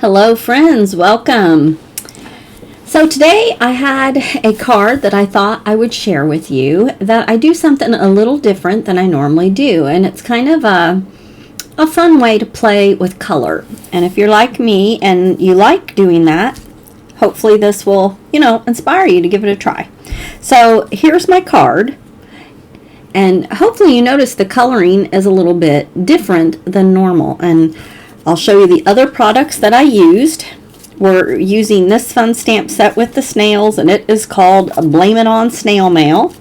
Hello friends, welcome. So today I had a card that I thought I would share with you that I do something a little different than I normally do, and it's kind of a fun way to play with color. And if you're like me and you like doing that, hopefully this will, inspire you to give it a try. So here's my card, and hopefully you notice the coloring is a little bit different than normal, and I'll show you the other products that I used. We're using this fun stamp set with the snails, and it is called Blame It On Snail Mail.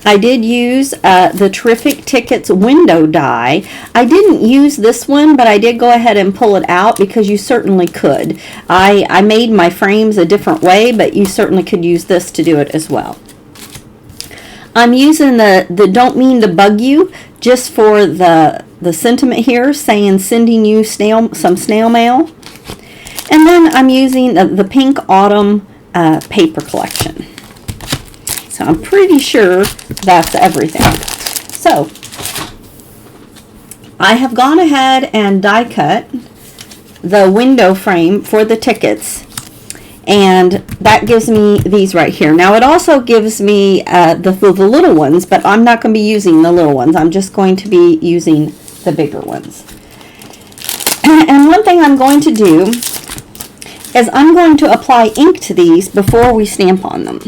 I did use the Terrific Tickets window die. I didn't use this one, but I did go ahead and pull it out because you certainly could. I made my frames a different way, but you certainly could use this to do it as well. I'm using the Don't Mean to Bug You just for the sentiment here, saying sending you some snail mail. And then I'm using the Pink Autumn paper collection. So I'm pretty sure that's everything. So I have gone ahead and die cut the window frame for the tickets, and that gives me these right here. Now it also gives me the little ones, but I'm not going to be using the little ones. I'm just going to be using the bigger ones. And one thing I'm going to do is I'm going to apply ink to these before we stamp on them.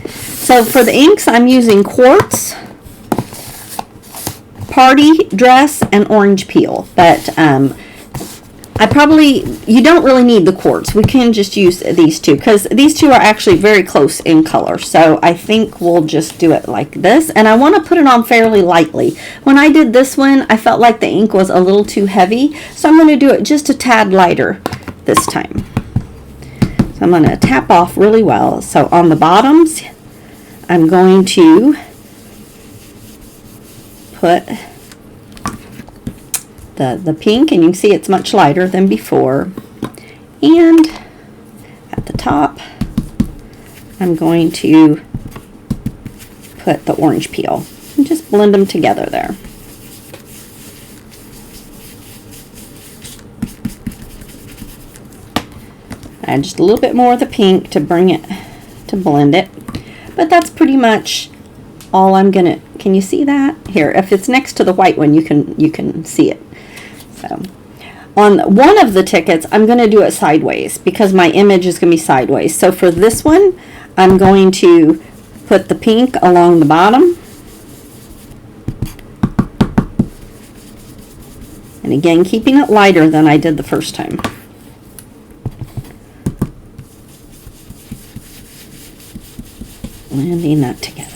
So for the inks, I'm using Quartz, Party Dress, and Orange Peel. But you don't really need the quartz. We can just use these two because these two are actually very close in color. So I think we'll just do it like this. And I want to put it on fairly lightly. When I did this one, I felt like the ink was a little too heavy. So I'm going to do it just a tad lighter this time. So I'm going to tap off really well. So on the bottoms, I'm going to put the pink, and you can see it's much lighter than before. And at the top, I'm going to put the orange peel and just blend them together there. Add just a little bit more of the pink to bring it, to blend it. But that's pretty much all I'm gonna, can you see that? Here, if it's next to the white one, you can see it. So on one of the tickets, I'm going to do it sideways because my image is going to be sideways. So for this one, I'm going to put the pink along the bottom. And again, keeping it lighter than I did the first time. Blending that together.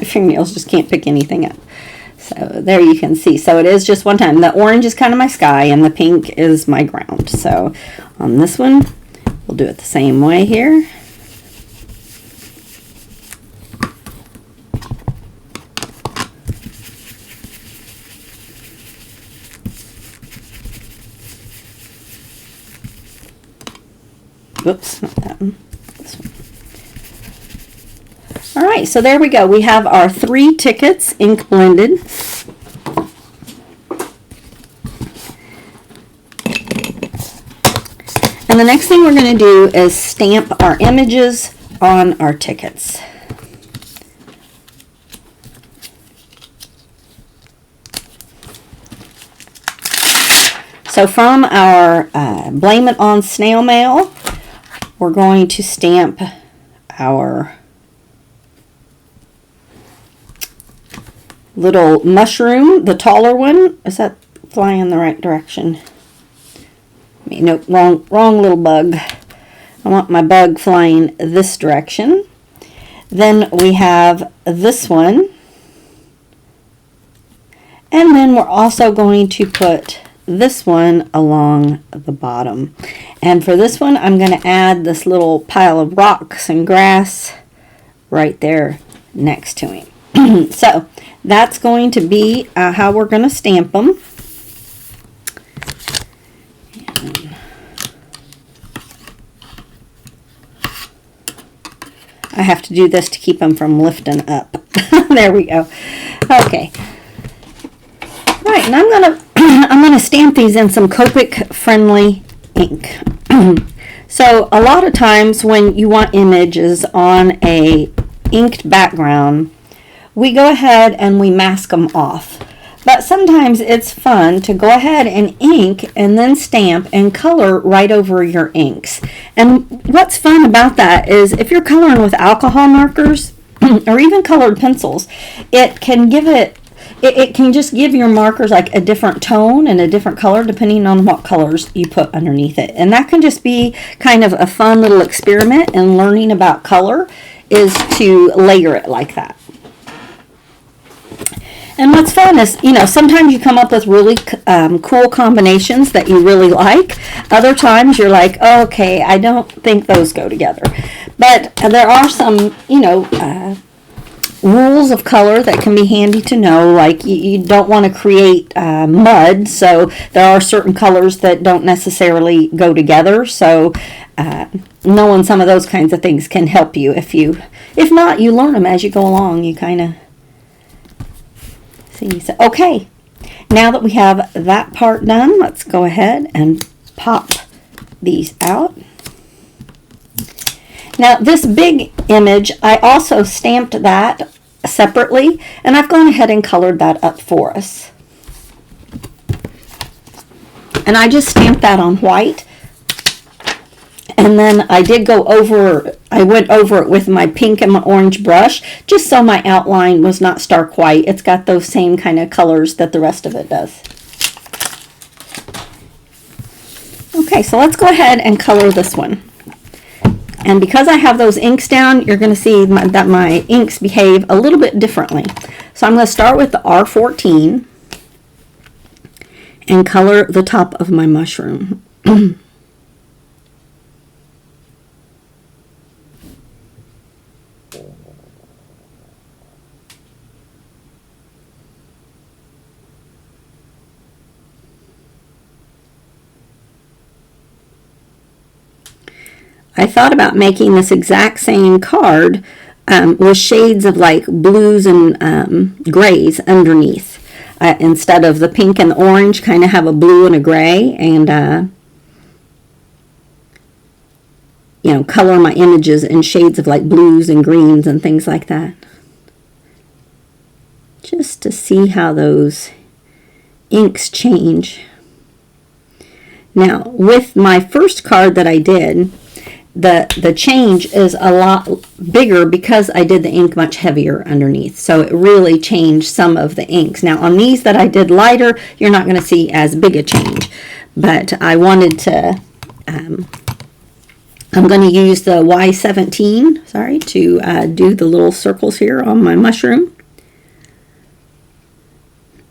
Fingernails just can't pick anything up. So there you can see. So it is just one time. The orange is kind of my sky and the pink is my ground. So on this one, we'll do it the same way here. Oops, not that one. This one. All right, so there we go. We have our 3 tickets ink blended. And the next thing we're going to do is stamp our images on our tickets. So from our Blame It On Snail Mail, we're going to stamp our little mushroom, the taller one. Is that flying in the right direction? Nope, wrong little bug. I want my bug flying this direction. Then we have this one. And then we're also going to put this one along the bottom. And for this one, I'm going to add this little pile of rocks and grass right there next to him. So that's going to be how we're going to stamp them. have to do this to keep them from lifting up. There we go. Okay. Right, and I'm gonna stamp these in some Copic friendly ink. So a lot of times when you want images on a inked background, we go ahead and we mask them off. But sometimes it's fun to go ahead and ink and then stamp and color right over your inks. And what's fun about that is if you're coloring with alcohol markers or even colored pencils, it can give it can just give your markers like a different tone and a different color depending on what colors you put underneath it. And that can just be kind of a fun little experiment in learning about color, is to layer it like that. And what's fun is, you know, sometimes you come up with really cool combinations that you really like. Other times you're like, oh, okay, I don't think those go together. But there are some, you know, rules of color that can be handy to know. Like you don't want to create mud, so there are certain colors that don't necessarily go together. So knowing some of those kinds of things can help you. If not, you learn them as you go along. You kind of see. So, okay, now that we have that part done, let's go ahead and pop these out. Now this big image, I also stamped that separately, and I've gone ahead and colored that up for us. And I just stamped that on white. And then I went over it with my pink and my orange brush, just so my outline was not stark white. It's got those same kind of colors that the rest of it does. Okay, so let's go ahead and color this one. And because I have those inks down, you're going to see that my inks behave a little bit differently. So I'm going to start with the R14 and color the top of my mushroom. I thought about making this exact same card with shades of like blues and grays underneath. Instead of the pink and the orange, kind of have a blue and a gray, and you know, color my images in shades of like blues and greens and things like that. Just to see how those inks change. Now, with my first card that I did, the change is a lot bigger because I did the ink much heavier underneath. So it really changed some of the inks. Now on these that I did lighter, you're not going to see as big a change. But I wanted to, I'm going to use the Y17, sorry, to do the little circles here on my mushroom.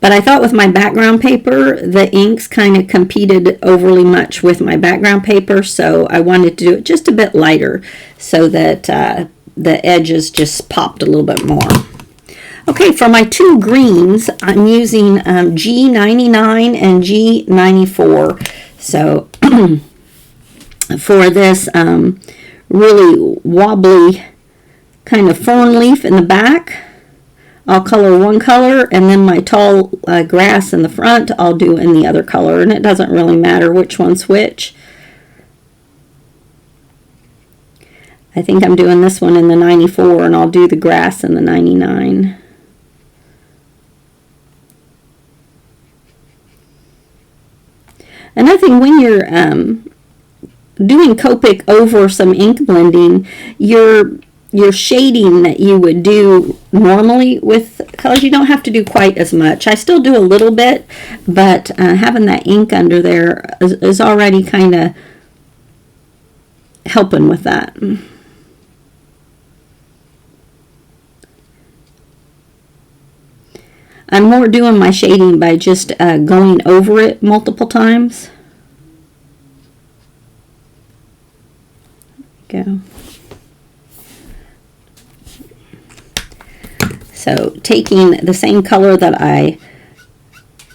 But I thought with my background paper, the inks kind of competed overly much with my background paper, so I wanted to do it just a bit lighter so that the edges just popped a little bit more. Okay, for my two greens, I'm using G99 and G94. So for this really wobbly kind of fern leaf in the back, I'll color one color, and then my tall grass in the front I'll do in the other color, and it doesn't really matter which one's which. I think I'm doing this one in the 94, and I'll do the grass in the 99. Another thing, when you're doing Copic over some ink blending, your shading that you would do normally with colors, you don't have to do quite as much. I still do a little bit, but having that ink under there is already kind of helping with that. I'm more doing my shading by just going over it multiple times. There we go. So taking the same color that I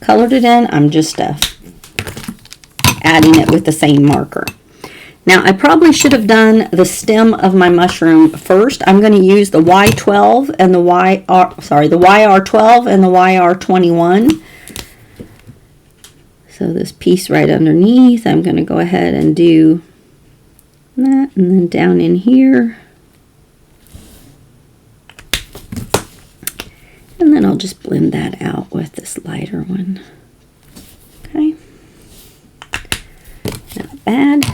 colored it in, I'm just adding it with the same marker. Now, I probably should have done the stem of my mushroom first. I'm going to use the Y12 and the the YR12 and the YR21. So this piece right underneath, I'm going to go ahead and do that, and then down in here. And then I'll just blend that out with this lighter one. Okay. Not bad.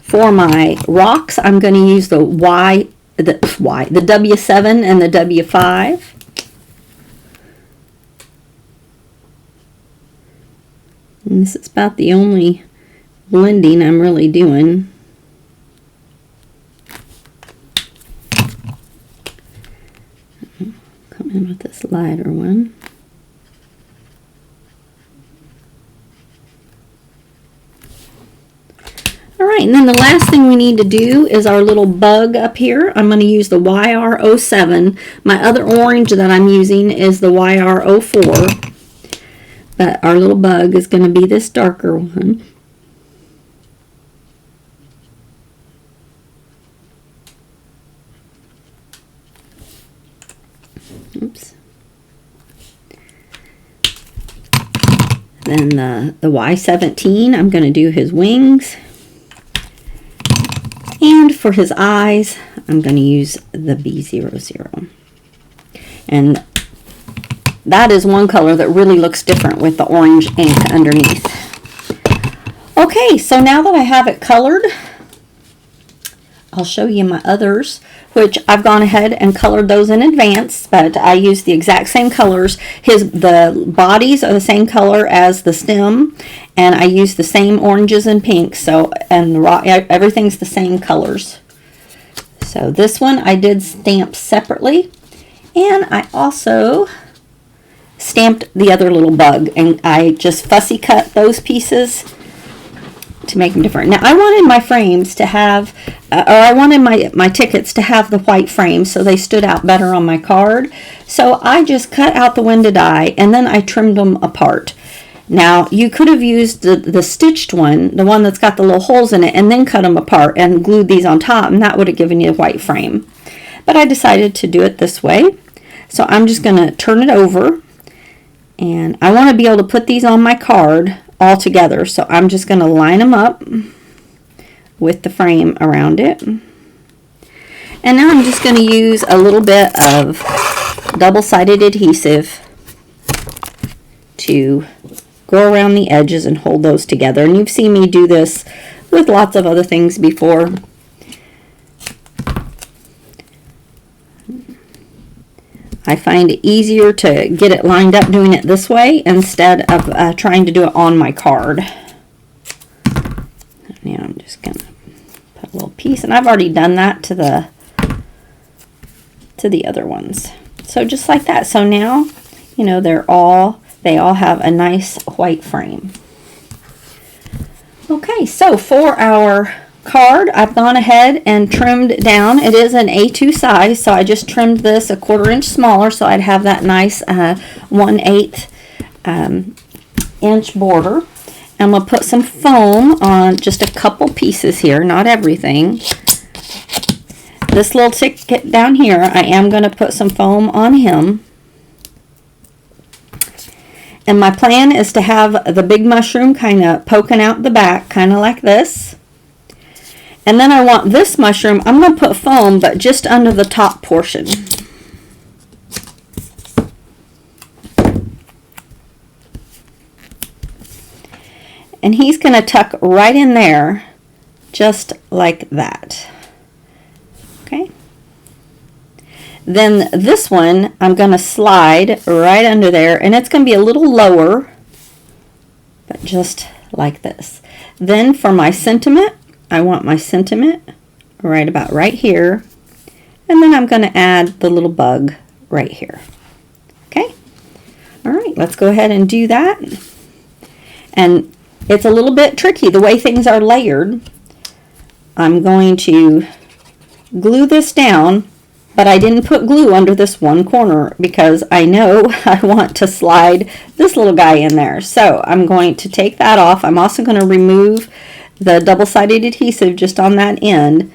For my rocks, I'm going to use the W7 and the W5. And this is about the only blending I'm really doing. Come in with this lighter one. All right, and then the last thing we need to do is our little bug up here. I'm going to use the YR07. My other orange that I'm using is the YR04. But our little bug is going to be this darker one. Oops. Then the Y17, I'm going to do his wings. And for his eyes, I'm going to use the B00. And that is one color that really looks different with the orange ink underneath. Okay, so now that I have it colored, I'll show you my others, which I've gone ahead and colored those in advance, but I use the exact same colors. The bodies are the same color as the stem, and I use the same oranges and pinks, so everything's the same colors. So this one I did stamp separately, and I also stamped the other little bug, and I just fussy cut those pieces to make them different. Now I wanted my frames to have, or I wanted my tickets to have the white frames so they stood out better on my card. So I just cut out the window die and then I trimmed them apart. Now you could have used the stitched one, the one that's got the little holes in it, and then cut them apart and glued these on top, and that would have given you a white frame. But I decided to do it this way. So I'm just going to turn it over, and I want to be able to put these on my card all together, so I'm just going to line them up with the frame around it. And now I'm just going to use a little bit of double-sided adhesive to go around the edges and hold those together. And you've seen me do this with lots of other things before. I find it easier to get it lined up doing it this way instead of trying to do it on my card. Now I'm just going to put a little piece, and I've already done that to the other ones. So just like that. So now, you know, they all have a nice white frame. Okay, so for our card, I've gone ahead and trimmed down. It is an A2 size, so I just trimmed this a 1/4 inch smaller so I'd have that nice 1/8 inch border. I'm going to put some foam on just a couple pieces here, not everything. This little ticket down here, I am going to put some foam on him. And my plan is to have the big mushroom kind of poking out the back, kind of like this. And then I want this mushroom, I'm going to put foam, but just under the top portion. And he's going to tuck right in there, just like that. Okay. Then this one, I'm going to slide right under there, and it's going to be a little lower, but just like this. Then for my sentiment, I want my sentiment right about right here, and then I'm going to add the little bug right here. Okay. All right, let's go ahead and do that. And it's a little bit tricky the way things are layered. I'm going to glue this down, but I didn't put glue under this one corner because I know I want to slide this little guy in there. So I'm going to take that off. I'm also going to remove the double-sided adhesive just on that end,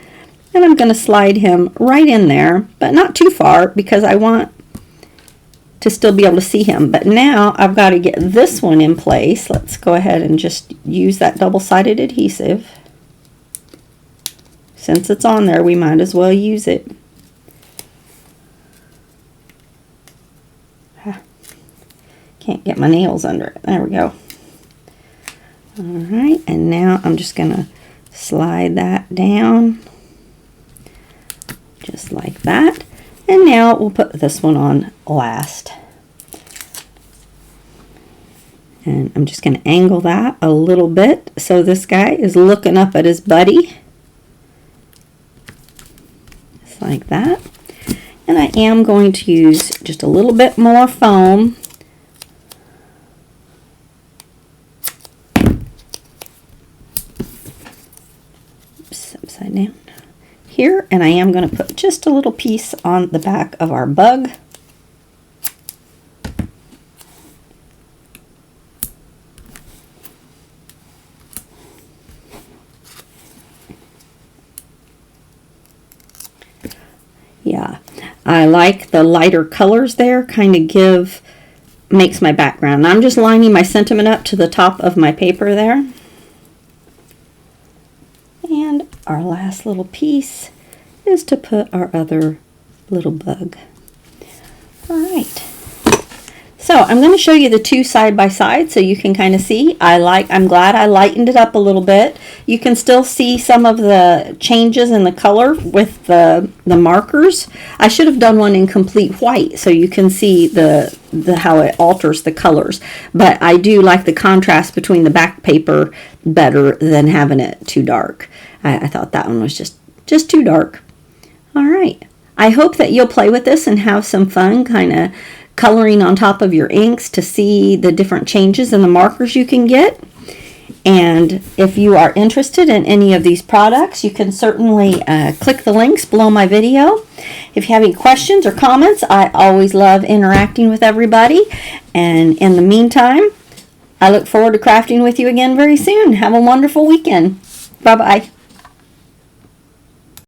and I'm going to slide him right in there, but not too far because I want to still be able to see him. But now I've got to get this one in place. Let's go ahead and just use that double-sided adhesive. Since it's on there, we might as well use it. Can't get my nails under it. There we go. Alright, and now I'm just going to slide that down. Just like that. And now we'll put this one on last. And I'm just going to angle that a little bit so this guy is looking up at his buddy. Just like that. And I am going to use just a little bit more foam. Oops, upside down. Here, and I am going to put just a little piece on the back of our bug. Yeah, I like the lighter colors there, kind of makes my background. I'm just lining my sentiment up to the top of my paper there. And our last little piece is to put our other little bug. All right. So I'm going to show you the two side by side so you can kind of see. I'm glad I lightened it up a little bit. You can still see some of the changes in the color with the markers. I should have done one in complete white so you can see the how it alters the colors. But I do like the contrast between the back paper better than having it too dark. I thought that one was just too dark. All right. I hope that you'll play with this and have some fun kind of coloring on top of your inks to see the different changes in the markers you can get. And if you are interested in any of these products, you can certainly click the links below my video. If you have any questions or comments, I always love interacting with everybody. And in the meantime, I look forward to crafting with you again very soon. Have a wonderful weekend. Bye-bye.